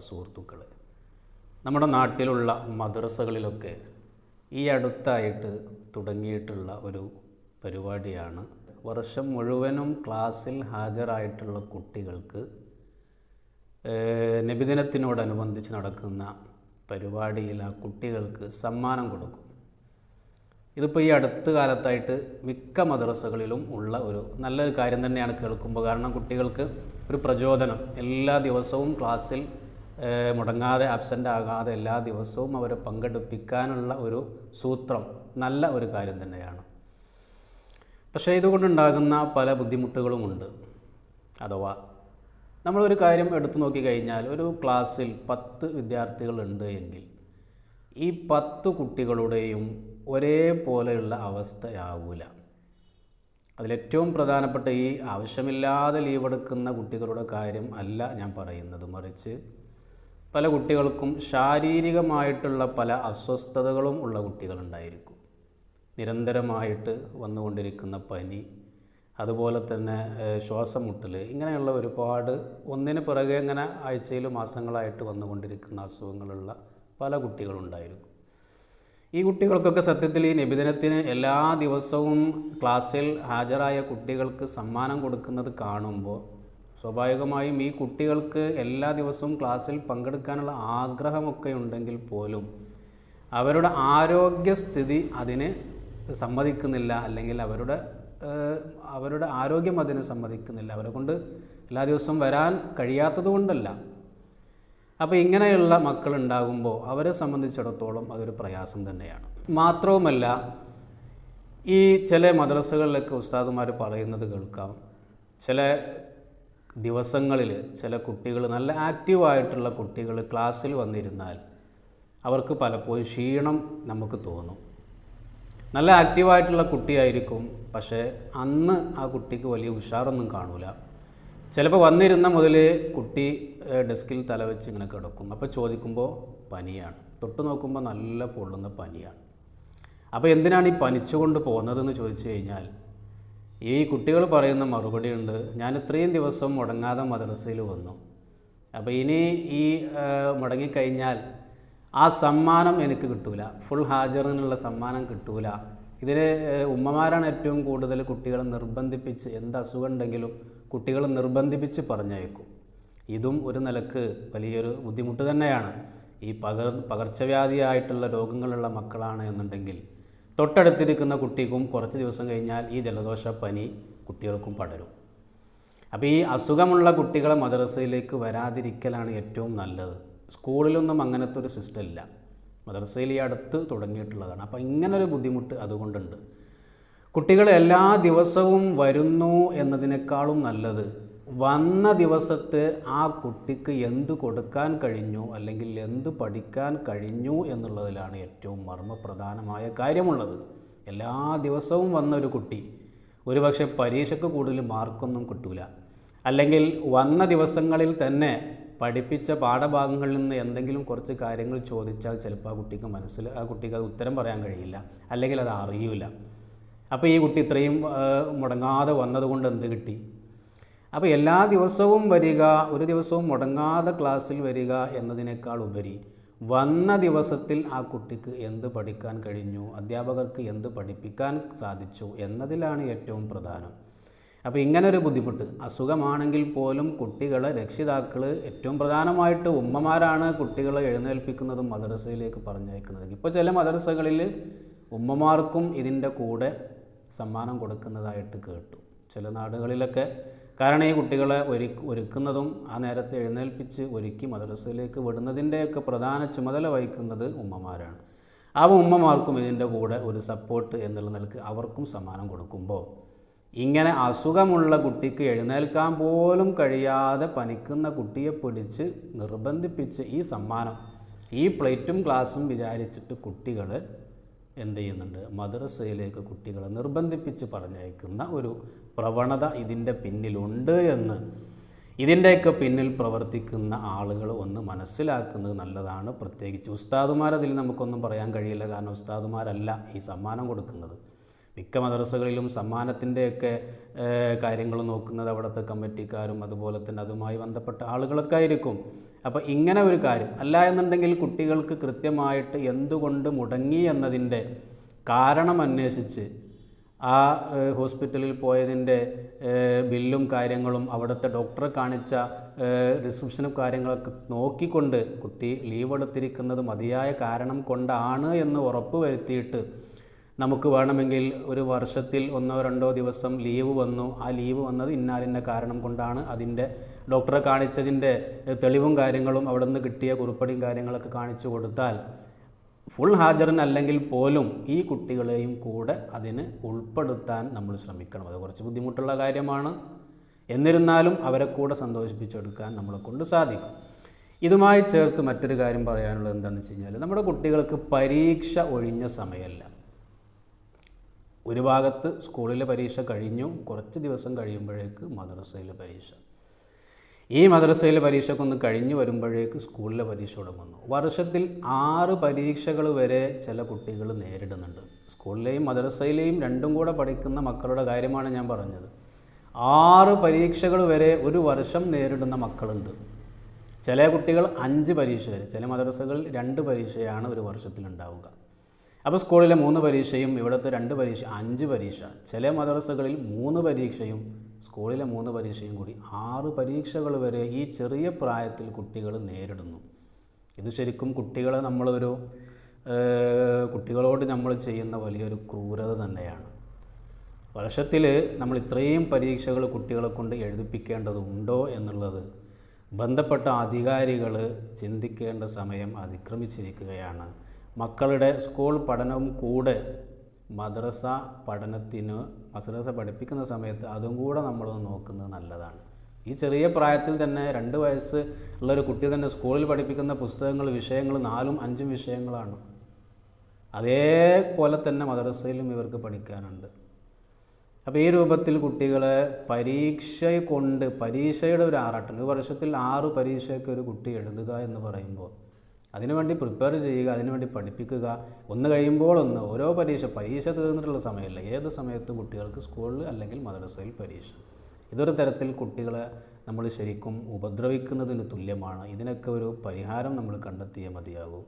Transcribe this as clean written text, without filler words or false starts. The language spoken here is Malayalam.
സുഹൃത്തുക്കളെ, നമ്മുടെ നാട്ടിലുള്ള മദ്രസകളിലൊക്കെ ഈ അടുത്തായിട്ട് തുടങ്ങിയിട്ടുള്ള ഒരു പരിപാടിയാണ് വർഷം മുഴുവനും ക്ലാസ്സിൽ ഹാജരായിട്ടുള്ള കുട്ടികൾക്ക് നബിദിനത്തിനോടനുബന്ധിച്ച് നടക്കുന്ന പരിപാടിയിൽ ആ കുട്ടികൾക്ക് സമ്മാനം കൊടുക്കും. ഇതിപ്പോൾ ഈ അടുത്ത കാലത്തായിട്ട് മിക്ക മദ്രസകളിലും ഉള്ള ഒരു നല്ലൊരു കാര്യം തന്നെയാണ് കേൾക്കുമ്പോൾ. കാരണം കുട്ടികൾക്ക് ഒരു പ്രചോദനം, എല്ലാ ദിവസവും ക്ലാസ്സിൽ മുടങ്ങാതെ ആബ്സെൻ്റ് ആകാതെ എല്ലാ ദിവസവും അവരെ പങ്കെടുപ്പിക്കാനുള്ള ഒരു സൂത്രം നല്ല ഒരു കാര്യം തന്നെയാണ്. പക്ഷേ ഇതുകൊണ്ടുണ്ടാകുന്ന പല ബുദ്ധിമുട്ടുകളുമുണ്ട്. അഥവാ നമ്മളൊരു കാര്യം എടുത്തു നോക്കിക്കഴിഞ്ഞാൽ ഒരു ക്ലാസ്സിൽ 10 വിദ്യാർത്ഥികളുണ്ട് എങ്കിൽ ഈ 10 കുട്ടികളുടെയും ഒരേപോലെയുള്ള അവസ്ഥയാവില്ല. അതിലേറ്റവും പ്രധാനപ്പെട്ട ഈ ആവശ്യമില്ലാതെ ലീവെടുക്കുന്ന കുട്ടികളുടെ കാര്യം അല്ല ഞാൻ പറയുന്നത്. മറിച്ച് പല കുട്ടികൾക്കും ശാരീരികമായിട്ടുള്ള പല അസ്വസ്ഥതകളും ഉള്ള കുട്ടികളുണ്ടായിരിക്കും. നിരന്തരമായിട്ട് വന്നുകൊണ്ടിരിക്കുന്ന പനി, അതുപോലെ തന്നെ ശ്വാസം മുട്ടൽ, ഇങ്ങനെയുള്ള ഒരുപാട് ഒന്നിന് പിറകെ ഇങ്ങനെ ആഴ്ചയിലും മാസങ്ങളായിട്ട് വന്നുകൊണ്ടിരിക്കുന്ന അസുഖങ്ങളുള്ള പല കുട്ടികളുണ്ടായിരിക്കും. ഈ കുട്ടികൾക്കൊക്കെ സത്യത്തിൽ ഈ നബിദിനത്തിന് എല്ലാ ദിവസവും ക്ലാസ്സിൽ ഹാജരായ കുട്ടികൾക്ക് സമ്മാനം കൊടുക്കുന്നത് കാണുമ്പോൾ സ്വാഭാവികമായും ഈ കുട്ടികൾക്ക് എല്ലാ ദിവസവും ക്ലാസ്സിൽ പങ്കെടുക്കാനുള്ള ആഗ്രഹമൊക്കെ ഉണ്ടെങ്കിൽ പോലും അവരുടെ ആരോഗ്യസ്ഥിതി അതിന് സമ്മതിക്കുന്നില്ല, അല്ലെങ്കിൽ അവരുടെ ആരോഗ്യം അതിന് സമ്മതിക്കുന്നില്ല. അവരെ കൊണ്ട് എല്ലാ ദിവസവും വരാൻ കഴിയാത്തത് കൊണ്ടല്ല. അപ്പോൾ ഇങ്ങനെയുള്ള മക്കളുണ്ടാകുമ്പോൾ അവരെ സംബന്ധിച്ചിടത്തോളം അതൊരു പ്രയാസം തന്നെയാണ്. മാത്രവുമല്ല, ഈ ചില മദ്രസകളിലൊക്കെ ഉസ്താദുമാർ പറയുന്നത് കേൾക്കാം, ചില ദിവസങ്ങളിൽ ചില കുട്ടികൾ, നല്ല ആക്റ്റീവായിട്ടുള്ള കുട്ടികൾ ക്ലാസ്സിൽ വന്നിരുന്നാൽ അവർക്ക് പലപ്പോഴും ക്ഷീണം നമുക്ക് തോന്നും. നല്ല ആക്റ്റീവായിട്ടുള്ള കുട്ടിയായിരിക്കും, പക്ഷേ അന്ന് ആ കുട്ടിക്ക് വലിയ ഉഷാറൊന്നും കാണൂല. ചിലപ്പോൾ വന്നിരുന്ന മുതൽ കുട്ടി ഡെസ്കിൽ തലവെച്ച് ഇങ്ങനെ കിടക്കും. അപ്പോൾ ചോദിക്കുമ്പോൾ പനിയാണ്, തൊട്ട് നോക്കുമ്പോൾ നല്ല പൊള്ളുന്ന പനിയാണ്. അപ്പോൾ എന്തിനാണ് ഈ പനിച്ചുകൊണ്ട് പോകുന്നതെന്ന് ചോദിച്ചു കഴിഞ്ഞാൽ ഈ കുട്ടികൾ പറയുന്ന മറുപടി ഉണ്ട്, ഞാൻ ഇത്രയും ദിവസം മുടങ്ങാതെ മദ്രസയിൽ വന്നു, അപ്പോൾ ഇനി ഈ മുടങ്ങിക്കഴിഞ്ഞാൽ ആ സമ്മാനം എനിക്ക് കിട്ടൂല, ഫുൾ ഹാജറിനുള്ള സമ്മാനം കിട്ടൂല. ഇതിൽ ഉമ്മമാരാണ് ഏറ്റവും കൂടുതൽ കുട്ടികളെ നിർബന്ധിപ്പിച്ച്, എന്ത് അസുഖം ഉണ്ടെങ്കിലും കുട്ടികളെ നിർബന്ധിപ്പിച്ച് പറഞ്ഞയക്കും. ഇതും ഒരു നിലക്ക് വലിയൊരു ബുദ്ധിമുട്ട് തന്നെയാണ്. ഈ പകർച്ചവ്യാധിയായിട്ടുള്ള രോഗങ്ങളുള്ള മക്കളാണ് എന്നുണ്ടെങ്കിൽ തൊട്ടടുത്തിരിക്കുന്ന കുട്ടിക്കും കുറച്ച് ദിവസം കഴിഞ്ഞാൽ ഈ ജലദോഷ പനി കുട്ടികൾക്കും പടരും. അപ്പോൾ ഈ അസുഖമുള്ള കുട്ടികളെ മദ്രസയിലേക്ക് വരാതിരിക്കലാണ് ഏറ്റവും നല്ലത്. സ്കൂളിലൊന്നും അങ്ങനത്തെ ഒരു സിസ്റ്റം ഇല്ല, മദ്രസയിൽ ഈ അടുത്ത് തുടങ്ങിയിട്ടുള്ളതാണ്. അപ്പോൾ ഇങ്ങനൊരു ബുദ്ധിമുട്ട് അതുകൊണ്ടുണ്ട്. കുട്ടികൾ എല്ലാ ദിവസവും വരുന്നു എന്നതിനേക്കാളും നല്ലത് വന്ന ദിവസത്തെ ആ കുട്ടിക്ക് എന്ത് കൊടുക്കാൻ കഴിഞ്ഞു, അല്ലെങ്കിൽ എന്ത് പഠിക്കാൻ കഴിഞ്ഞു എന്നുള്ളതിലാണ് ഏറ്റവും മർമ്മപ്രധാനമായ കാര്യമുള്ളത്. എല്ലാ ദിവസവും വന്ന ഒരു കുട്ടി ഒരുപക്ഷെ പരീക്ഷയ്ക്ക് കൂടുതൽ മാർക്കൊന്നും കിട്ടൂല, അല്ലെങ്കിൽ വന്ന ദിവസങ്ങളിൽ തന്നെ പഠിപ്പിച്ച പാഠഭാഗങ്ങളിൽ നിന്ന് എന്തെങ്കിലും കുറച്ച് കാര്യങ്ങൾ ചോദിച്ചാൽ ചിലപ്പോൾ ആ കുട്ടിക്ക് അത് ഉത്തരം പറയാൻ കഴിയില്ല, അല്ലെങ്കിൽ അത് അറിയില്ല. അപ്പോൾ ഈ കുട്ടി ഇത്രയും മുടങ്ങാതെ വന്നതുകൊണ്ട് എന്ത് കിട്ടി? അപ്പോൾ എല്ലാ ദിവസവും വരിക, ഒരു ദിവസവും മുടങ്ങാതെ ക്ലാസ്സിൽ വരിക എന്നതിനേക്കാൾ ഉപരി വന്ന ദിവസത്തിൽ ആ കുട്ടിക്ക് എന്ത് പഠിക്കാൻ കഴിഞ്ഞു, അധ്യാപകർക്ക് എന്ത് പഠിപ്പിക്കാൻ സാധിച്ചു എന്നതിലാണ് ഏറ്റവും പ്രധാനം. അപ്പോൾ ഇങ്ങനൊരു ബുദ്ധിമുട്ട്, അസുഖമാണെങ്കിൽ പോലും കുട്ടികളെ രക്ഷിതാക്കൾ, ഏറ്റവും പ്രധാനമായിട്ട് ഉമ്മമാരാണ് കുട്ടികളെ എഴുന്നേൽപ്പിക്കുന്നതും മദ്രസയിലേക്ക് പറഞ്ഞയക്കുന്നതും. ഇപ്പോൾ ചില മദ്രസകളിൽ ഉമ്മമാർക്കും ഇതിൻ്റെ കൂടെ സമ്മാനം കൊടുക്കുന്നതായിട്ട് കേട്ടു, ചില നാടുകളിലൊക്കെ. കാരണം ഈ കുട്ടികളെ ഒരുക്കുന്നതും ആ നേരത്തെ എഴുന്നേൽപ്പിച്ച് ഒരുക്കി മദ്രസയിലേക്ക് വിടുന്നതിൻ്റെയൊക്കെ പ്രധാന ചുമതല വഹിക്കുന്നത് ഉമ്മമാരാണ്. ആ ഉമ്മമാർക്കും ഇതിൻ്റെ കൂടെ ഒരു സപ്പോർട്ട് എന്നുള്ള നിലക്ക് അവർക്കും സമ്മാനം കൊടുക്കുമ്പോൾ ഇങ്ങനെ അസുഖമുള്ള കുട്ടിക്ക് എഴുന്നേൽക്കാൻ പോലും കഴിയാതെ പനിക്കുന്ന കുട്ടിയെ പിടിച്ച് നിർബന്ധിപ്പിച്ച് ഈ സമ്മാനം, ഈ പ്ലേറ്റും ഗ്ലാസും വിചാരിച്ചിട്ട് കുട്ടികൾ എന്ത് ചെയ്യുന്നുണ്ട്, മദ്രസയിലേക്ക് കുട്ടികളെ നിർബന്ധിപ്പിച്ച് പറഞ്ഞയക്കുന്ന ഒരു പ്രവണത ഇതിൻ്റെ പിന്നിലുണ്ട് എന്ന് ഇതിൻ്റെയൊക്കെ പിന്നിൽ പ്രവർത്തിക്കുന്ന ആളുകൾ ഒന്ന് മനസ്സിലാക്കുന്നത് നല്ലതാണ്. പ്രത്യേകിച്ച് ഉസ്താദുമാരതിൽ നമുക്കൊന്നും പറയാൻ കഴിയില്ല, കാരണം ഉസ്താദുമാരല്ല ഈ സമ്മാനം കൊടുക്കുന്നത്. മിക്ക മദ്രസകളിലും സമ്മാനത്തിൻ്റെയൊക്കെ കാര്യങ്ങൾ നോക്കുന്നത് അവിടുത്തെ കമ്മിറ്റിക്കാരും അതുപോലെ തന്നെ അതുമായി ബന്ധപ്പെട്ട ആളുകളൊക്കെ ആയിരിക്കും. അപ്പോൾ ഇങ്ങനെ ഒരു കാര്യം അല്ല എന്നുണ്ടെങ്കിൽ കുട്ടികൾക്ക് കൃത്യമായിട്ട് എന്തുകൊണ്ട് മുടങ്ങി എന്നതിൻ്റെ കാരണം അന്വേഷിച്ച് ആ ഹോസ്പിറ്റലിൽ പോയതിൻ്റെ ബില്ലും കാര്യങ്ങളും അവിടുത്തെ ഡോക്ടറെ കാണിച്ച റിസപ്ഷനും കാര്യങ്ങളൊക്കെ നോക്കിക്കൊണ്ട് കുട്ടി ലീവ് എടുത്തിരിക്കുന്നത് മതിയായ കാരണം കൊണ്ടാണ് എന്ന് ഉറപ്പ് വരുത്തിയിട്ട് നമുക്ക് വേണമെങ്കിൽ ഒരു വർഷത്തിൽ 1-2 ദിവസം ലീവ് വന്നു, ആ ലീവ് വന്നത് ഇന്നാലിന്ന കാരണം കൊണ്ടാണ്, അതിൻ്റെ ഡോക്ടറെ കാണിച്ചതിൻ്റെ തെളിവും കാര്യങ്ങളും അവിടെ നിന്ന് കിട്ടിയ കുറിപ്പടിയും കാര്യങ്ങളൊക്കെ കാണിച്ചു കൊടുത്താൽ ഫുൾ ഹാജറിനല്ലെങ്കിൽ പോലും ഈ കുട്ടികളെയും കൂടെ അതിന് ഉൾപ്പെടുത്താൻ നമ്മൾ ശ്രമിക്കണം. അത് കുറച്ച് ബുദ്ധിമുട്ടുള്ള കാര്യമാണ്. എന്നിരുന്നാലും അവരെ കൂടെ സന്തോഷിപ്പിച്ചെടുക്കാൻ നമ്മളെ കൊണ്ട് സാധിക്കും. ഇതുമായി ചേർത്ത് മറ്റൊരു കാര്യം പറയാനുള്ളത് എന്താണെന്ന് വെച്ച് കഴിഞ്ഞാൽ, നമ്മുടെ കുട്ടികൾക്ക് പരീക്ഷ ഒഴിഞ്ഞ സമയമല്ല. ഒരു ഭാഗത്ത് സ്കൂളിലെ പരീക്ഷ കഴിഞ്ഞു, കുറച്ച് ദിവസം കഴിയുമ്പോഴേക്ക് മദ്രസയിലെ പരീക്ഷ. ഈ മദ്രസയിലെ പരീക്ഷയ്ക്കൊന്ന് കഴിഞ്ഞ് വരുമ്പോഴേക്ക് സ്കൂളിലെ പരീക്ഷ തുടങ്ങുന്നു. വർഷത്തിൽ 6 പരീക്ഷകൾ വരെ ചില കുട്ടികൾ നേരിടുന്നുണ്ട്. സ്കൂളിലെയും മദ്രസയിലെയും രണ്ടും കൂടെ പഠിക്കുന്ന മക്കളുടെ കാര്യമാണ് ഞാൻ പറഞ്ഞത്. 6 പരീക്ഷകൾ വരെ ഒരു വർഷം നേരിടുന്ന മക്കളുണ്ട്. ചില കുട്ടികൾ 5 പരീക്ഷ വരെ, ചില മദ്രസകളിൽ 2 പരീക്ഷയാണ് ഒരു വർഷത്തിലുണ്ടാവുക. അപ്പോൾ സ്കൂളിലെ 3 പരീക്ഷയും ഇവിടുത്തെ 2 പരീക്ഷ 5 പരീക്ഷ, ചില മദ്രസകളിൽ 3 പരീക്ഷയും സ്കൂളിലെ 3 പരീക്ഷയും കൂടി 6 പരീക്ഷകൾ വരെ ഈ ചെറിയ പ്രായത്തിൽ കുട്ടികൾ നേരിടുന്നു. ഇത് ശരിക്കും കുട്ടികളോട് നമ്മൾ ചെയ്യുന്ന വലിയൊരു ക്രൂരത തന്നെയാണ്. വർഷത്തിൽ നമ്മൾ ഇത്രയും പരീക്ഷകൾ കുട്ടികളെ കൊണ്ട് എഴുതിപ്പിക്കേണ്ടതുണ്ടോ എന്നുള്ളത് ബന്ധപ്പെട്ട അധികാരികൾ ചിന്തിക്കേണ്ട സമയം അതിക്രമിച്ചിരിക്കുകയാണ്. മക്കളുടെ സ്കൂൾ പഠനവും കൂടെ മദ്രസ പഠിപ്പിക്കുന്ന സമയത്ത് അതും കൂടെ നമ്മൾ നോക്കുന്നത് നല്ലതാണ്. ഈ ചെറിയ പ്രായത്തിൽ തന്നെ 2 വയസ്സ് ഉള്ളൊരു കുട്ടി തന്നെ സ്കൂളിൽ പഠിപ്പിക്കുന്ന വിഷയങ്ങൾ 4-5 വിഷയങ്ങളാണ്. അതേപോലെ തന്നെ മദ്രസയിലും ഇവർക്ക് പഠിക്കാനുണ്ട്. അപ്പോൾ ഈ രൂപത്തിൽ കുട്ടികളെ പരീക്ഷയുടെ ഒരു ആറാട്ടം, ഒരു വർഷത്തിൽ 6 പരീക്ഷയൊക്കെ ഒരു കുട്ടി എഴുതുക എന്ന് പറയുമ്പോൾ അതിനുവേണ്ടി പ്രിപ്പയർ ചെയ്യുക, അതിനുവേണ്ടി പഠിപ്പിക്കുക, ഒന്ന് കഴിയുമ്പോൾ ഒന്ന്, ഓരോ പരീക്ഷ തീർന്നിട്ടുള്ള സമയമല്ല, ഏത് സമയത്തും കുട്ടികൾക്ക് സ്കൂളിൽ അല്ലെങ്കിൽ മദ്രസയിൽ പരീക്ഷ. ഇതൊരു തരത്തിൽ കുട്ടികളെ നമ്മൾ ശരിക്കും ഉപദ്രവിക്കുന്നതിന് തുല്യമാണ്. ഇതിനൊക്കെ ഒരു പരിഹാരം നമ്മൾ കണ്ടെത്തിയേ മതിയാകും.